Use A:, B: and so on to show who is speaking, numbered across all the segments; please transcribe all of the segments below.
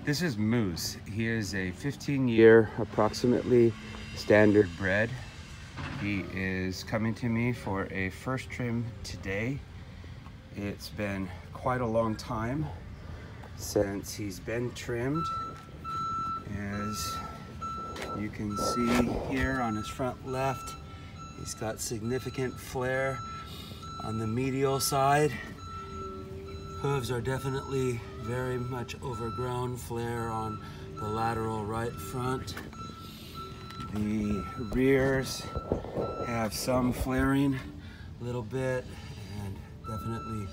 A: This is Moose. He is a 15-year, approximately standard bred. He is coming to me for a first trim today. It's been quite a long time since he's been trimmed. As you can see here on his front left, he's got significant flare on the medial side. Hooves are definitely very much overgrown, flare on the lateral right front. The rears have some flaring a little bit, and definitely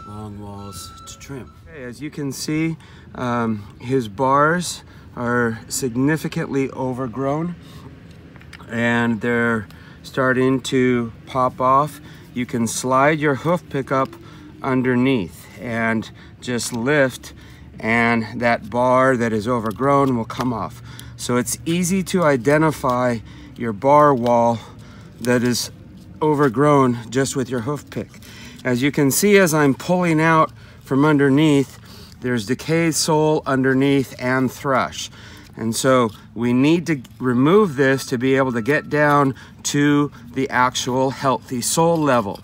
A: long walls to trim. Okay, as you can see, his bars are significantly overgrown and they're starting to pop off. You can slide your hoof pickup underneath and just lift, and that bar that is overgrown will come off. So it's easy to identify your bar wall that is overgrown just with your hoof pick. As you can see, as I'm pulling out from underneath, there's decayed sole underneath and thrush. And so we need to remove this to be able to get down to the actual healthy sole level.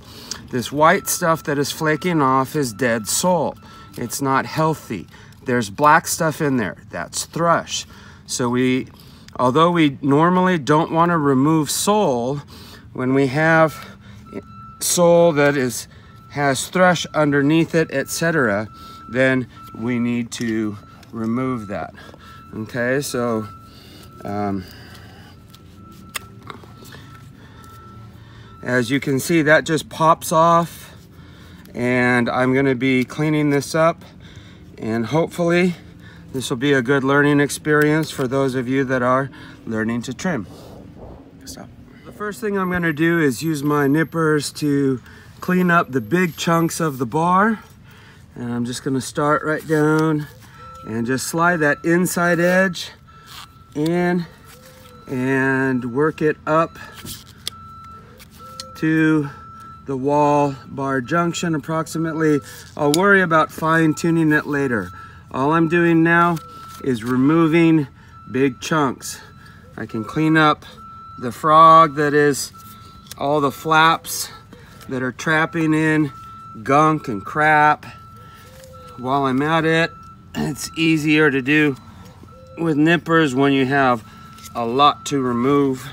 A: This white stuff that is flaking off is dead sole. It's not healthy. There's black stuff in there. That's thrush. So although we normally don't want to remove sole, when we have sole that has thrush underneath it, etc., then we need to remove that. Okay, so as you can see, that just pops off, and I'm going to be cleaning this up, and hopefully this will be a good learning experience for those of you that are learning to trim. Stop. The first thing I'm going to do is use my nippers to clean up the big chunks of the bar, and I'm just going to start right down and just slide that inside edge in and work it up to the wall bar junction approximately. I'll worry about fine tuning it later. All I'm doing now is removing big chunks. I can clean up the frog that is all the flaps that are trapping in gunk and crap. While I'm at it, it's easier to do with nippers when you have a lot to remove.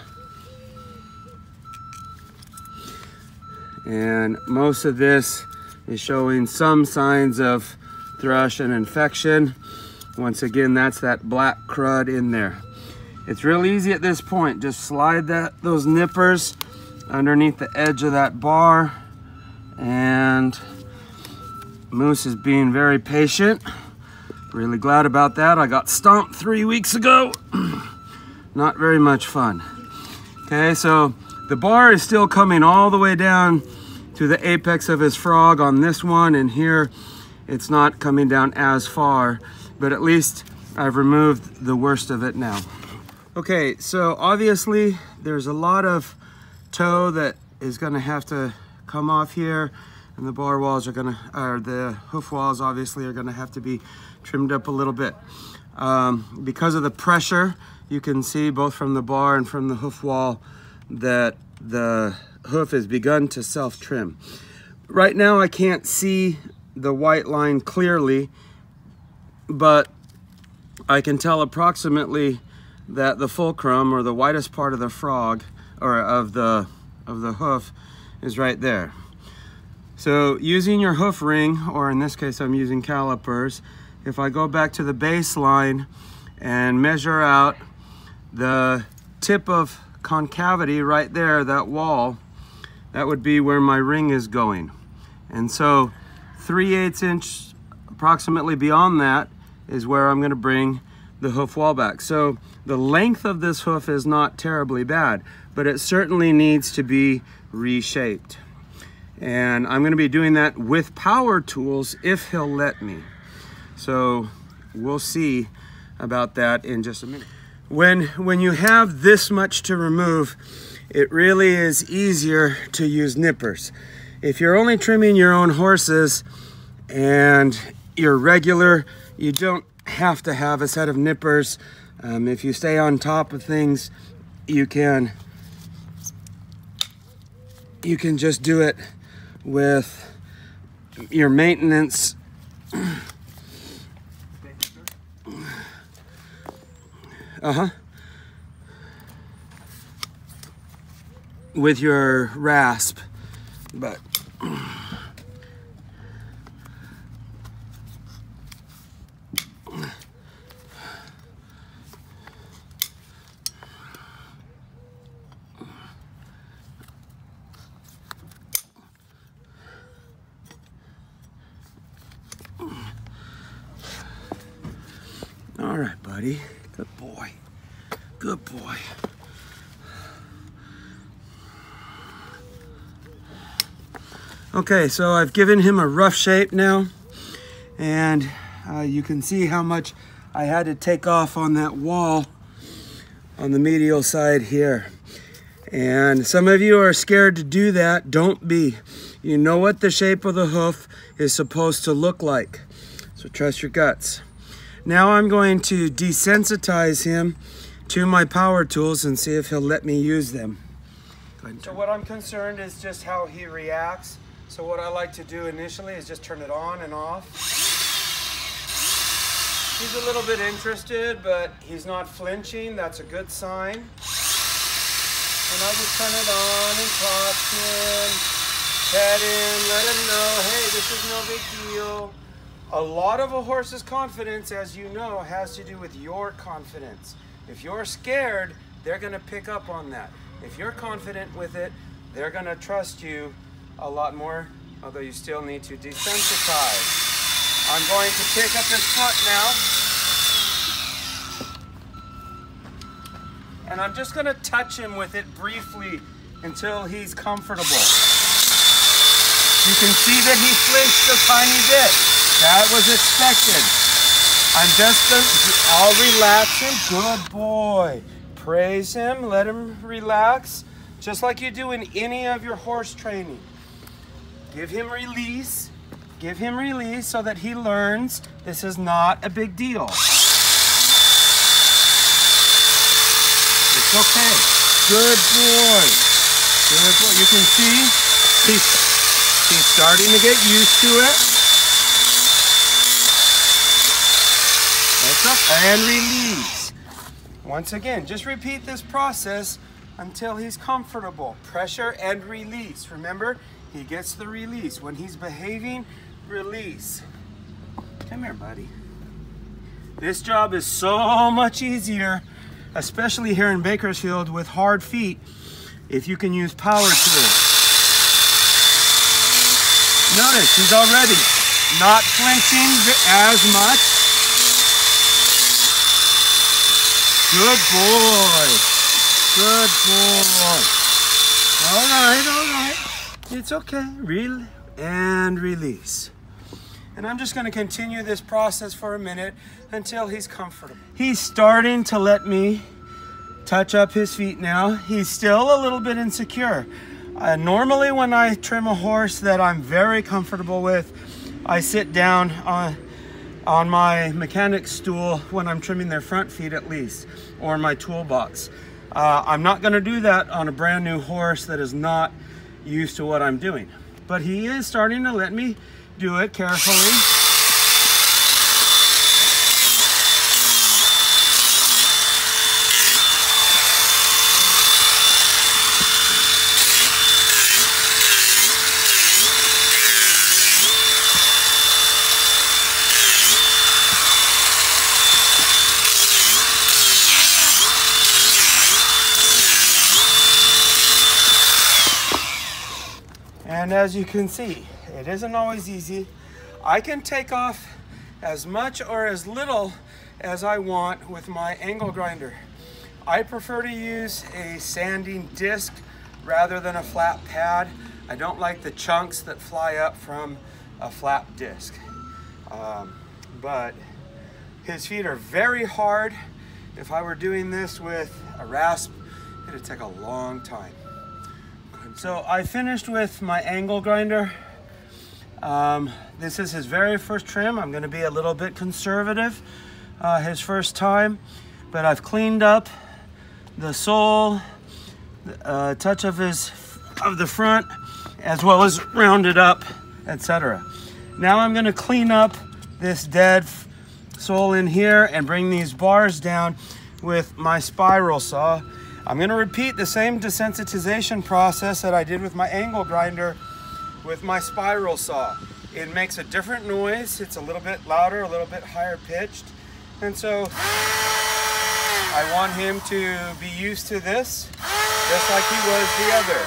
A: And most of this is showing some signs of thrush and infection. Once again, that's that black crud in there. It's real easy at this point. Just slide those nippers underneath the edge of that bar, and Moose is being very patient. Really glad about that. I got stomped 3 weeks ago. Not very much fun. Okay, so the bar is still coming all the way down to the apex of his frog on this one, and here it's not coming down as far, but at least I've removed the worst of it now. Okay, so obviously there's a lot of toe that is gonna have to come off here, and the bar walls are the hoof walls obviously are gonna have to be trimmed up a little bit. Because of the pressure, you can see both from the bar and from the hoof wall that the hoof has begun to self-trim. Right now I can't see the white line clearly, but I can tell approximately that the fulcrum, or the whitest part of the frog, or of the hoof, is right there. So using your hoof ring, or in this case I'm using calipers, if I go back to the baseline and measure out the tip of concavity right there, that wall, that would be where my ring is going. And so 3/8 inch approximately beyond that is where I'm going to bring the hoof wall back. So the length of this hoof is not terribly bad, but it certainly needs to be reshaped. And I'm going to be doing that with power tools if he'll let me. So we'll see about that in just a minute. When you have this much to remove, it really is easier to use nippers. If you're only trimming your own horses and you're regular, you don't have to have a set of nippers. If you stay on top of things, you can just do it with your maintenance. With your rasp, but all right, buddy. Good boy. Good boy. Okay, so I've given him a rough shape now, and you can see how much I had to take off on that wall on the medial side here. And some of you are scared to do that. Don't be. You know what the shape of the hoof is supposed to look like, so trust your guts. Now I'm going to desensitize him to my power tools and see if he'll let me use them. So what I'm concerned is just how he reacts. So what I like to do initially is just turn it on and off. He's a little bit interested, but he's not flinching. That's a good sign. And I just turn it on and talk to him, pet him, let him know, hey, this is no big deal. A lot of a horse's confidence, as you know, has to do with your confidence. If you're scared, they're going to pick up on that. If you're confident with it, they're going to trust you a lot more, although you still need to desensitize. I'm going to pick up his foot now, and I'm just going to touch him with it briefly until he's comfortable. You can see that he flinched a tiny bit. That was expected. I'll relax him. Good boy. Praise him, let him relax, just like you do in any of your horse training. Give him release so that he learns this is not a big deal. It's okay. Good boy. Good boy. You can see he's starting to get used to it. That's up. And release. Once again, just repeat this process until he's comfortable. Pressure and release. Remember, he gets the release. When he's behaving, release. Come here, buddy. This job is so much easier, especially here in Bakersfield with hard feet, if you can use power tools. Notice he's already not flinching as much. Good boy. Good boy. All right. It's okay. And release. And I'm just going to continue this process for a minute until he's comfortable. He's starting to let me touch up his feet now. He's still a little bit insecure. Normally when I trim a horse that I'm very comfortable with, I sit down on my mechanic's stool when I'm trimming their front feet at least, or in my toolbox. I'm not going to do that on a brand new horse that is not used to what I'm doing. But he is starting to let me do it carefully. And as you can see, it isn't always easy. I can take off as much or as little as I want with my angle grinder. I prefer to use a sanding disc rather than a flat pad. I don't like the chunks that fly up from a flat disc. But his feet are very hard. If I were doing this with a rasp, it would take a long time. So I finished with my angle grinder. This is his very first trim. I'm going to be a little bit conservative his first time, but I've cleaned up the sole, touch of the front, as well as rounded up, etc. Now I'm going to clean up this dead sole in here and bring these bars down with my spiral saw. I'm going to repeat the same desensitization process that I did with my angle grinder with my spiral saw. It makes a different noise. It's a little bit louder, a little bit higher pitched. And so I want him to be used to this, just like he was the other.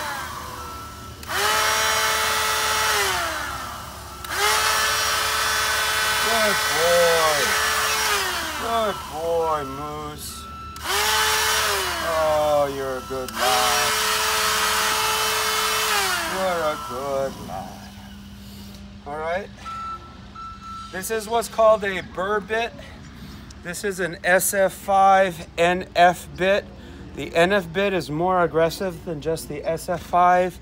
A: Good boy. Good boy, Moose. Oh, you're a good lad. You're a good lad. All right. This is what's called a burr bit. This is an SF5 NF bit. The NF bit is more aggressive than just the SF5.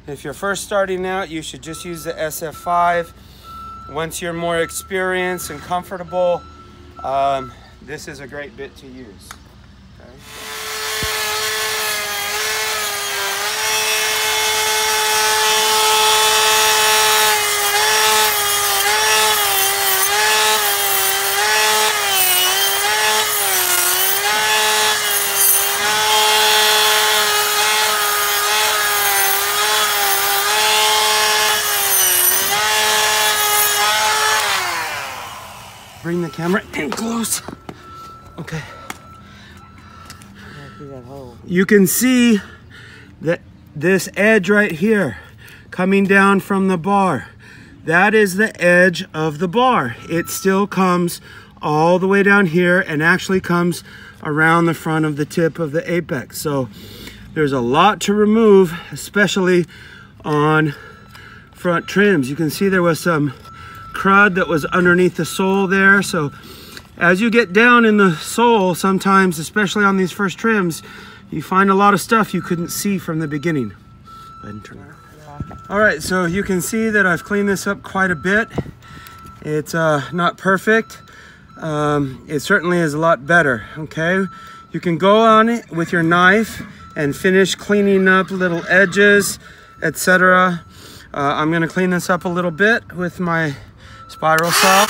A: If you're first starting out, you should just use the SF5. Once you're more experienced and comfortable, this is a great bit to use. Okay. Bring the camera in close. Okay. You can see that this edge right here coming down from the bar. That is the edge of the bar. It still comes all the way down here and actually comes around the front of the tip of the apex. So there's a lot to remove, especially on front trims. You can see there was some crud that was underneath the sole there. So as you get down in the sole, sometimes, especially on these first trims, you find a lot of stuff you couldn't see from the beginning. Go ahead and turn it on. All right, so you can see that I've cleaned this up quite a bit. It's not perfect. It certainly is a lot better, okay? You can go on it with your knife and finish cleaning up little edges, etc. I'm gonna clean this up a little bit with my spiral saw.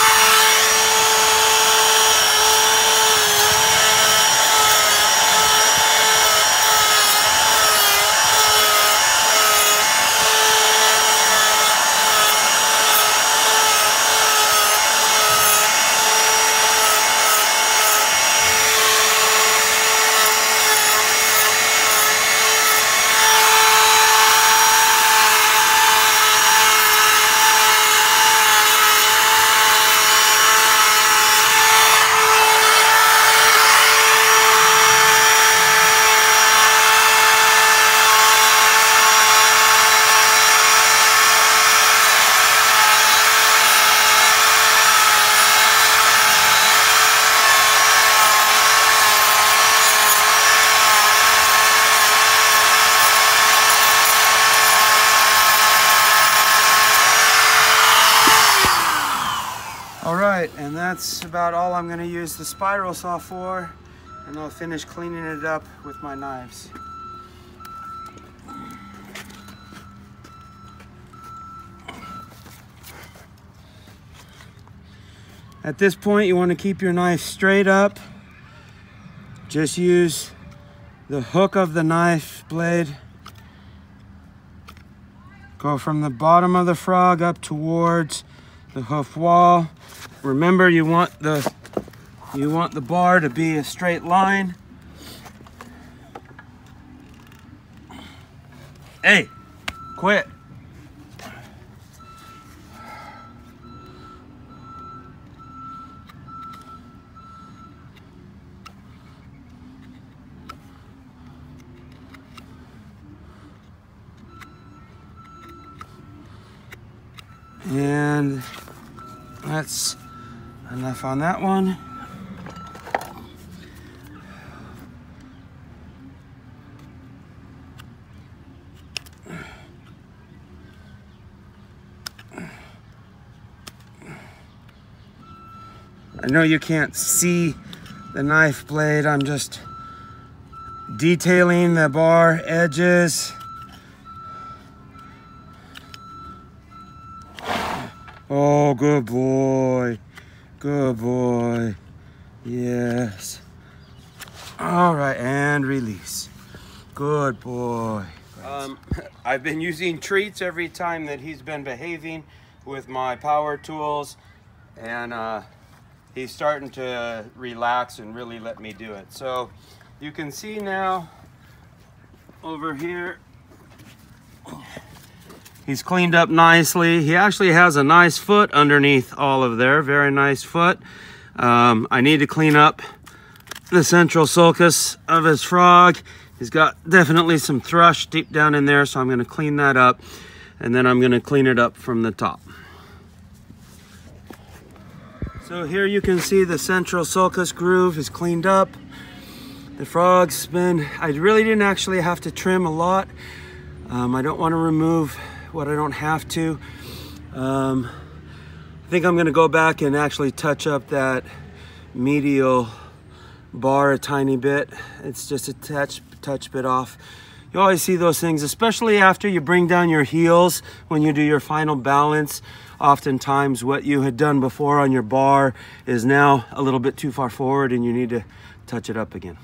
A: Alright, and that's about all I'm going to use the spiral saw for, and I'll finish cleaning it up with my knives. At this point, you want to keep your knife straight up. Just use the hook of the knife blade. Go from the bottom of the frog up towards the hoof wall. Remember, you want the bar to be a straight line. Hey, quit. And that's enough on that one. I know you can't see the knife blade. I'm just detailing the bar edges. Oh, good boy. Good boy. Yes. All right, and release. Good boy. I've been using treats every time that he's been behaving with my power tools, and he's starting to relax and really let me do it. So you can see now over here, he's cleaned up nicely. He actually has a nice foot underneath all of there, very nice foot. I need to clean up the central sulcus of his frog. He's got definitely some thrush deep down in there, so I'm going to clean that up, and then I'm going to clean it up from the top. So here you can see the central sulcus groove is cleaned up. The frog's been, I really didn't actually have to trim a lot. I don't want to remove what I don't have to. I think I'm going to go back and actually touch up that medial bar a tiny bit. It's just a touch bit off. You always see those things, especially after you bring down your heels when you do your final balance. Oftentimes what you had done before on your bar is now a little bit too far forward and you need to touch it up again.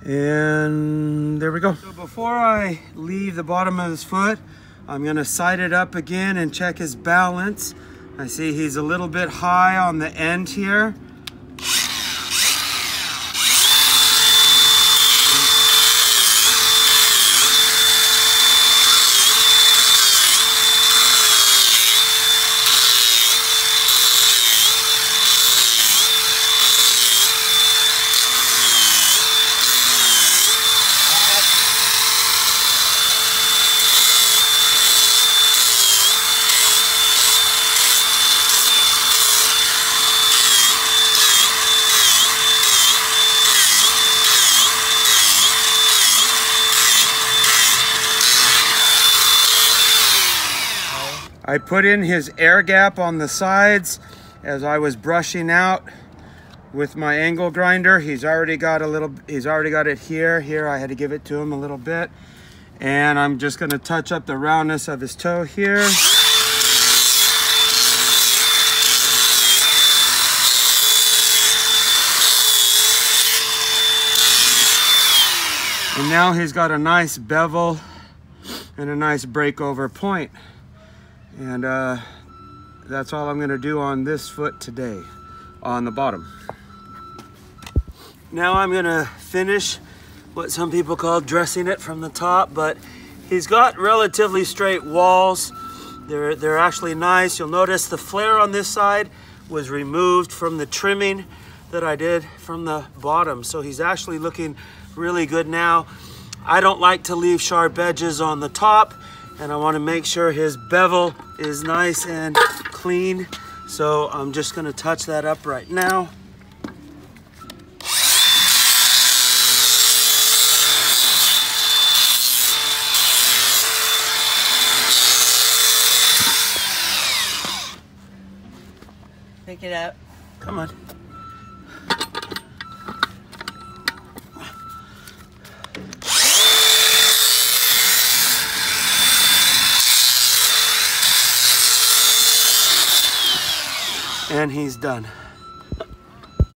A: And there we go. So before I leave the bottom of his foot, I'm going to side it up again and check his balance. I see he's a little bit high on the end here. I put in his air gap on the sides as I was brushing out with my angle grinder. He's already got it here. Here I had to give it to him a little bit. And I'm just gonna touch up the roundness of his toe here. And now he's got a nice bevel and a nice breakover point. And that's all I'm gonna do on this foot today, on the bottom. Now I'm gonna finish what some people call dressing it from the top, but he's got relatively straight walls. They're actually nice. You'll notice the flare on this side was removed from the trimming that I did from the bottom. So he's actually looking really good now. I don't like to leave sharp edges on the top, and I want to make sure his bevel is nice and clean. So I'm just going to touch that up right now.
B: Pick it up.
A: Come on. And he's done.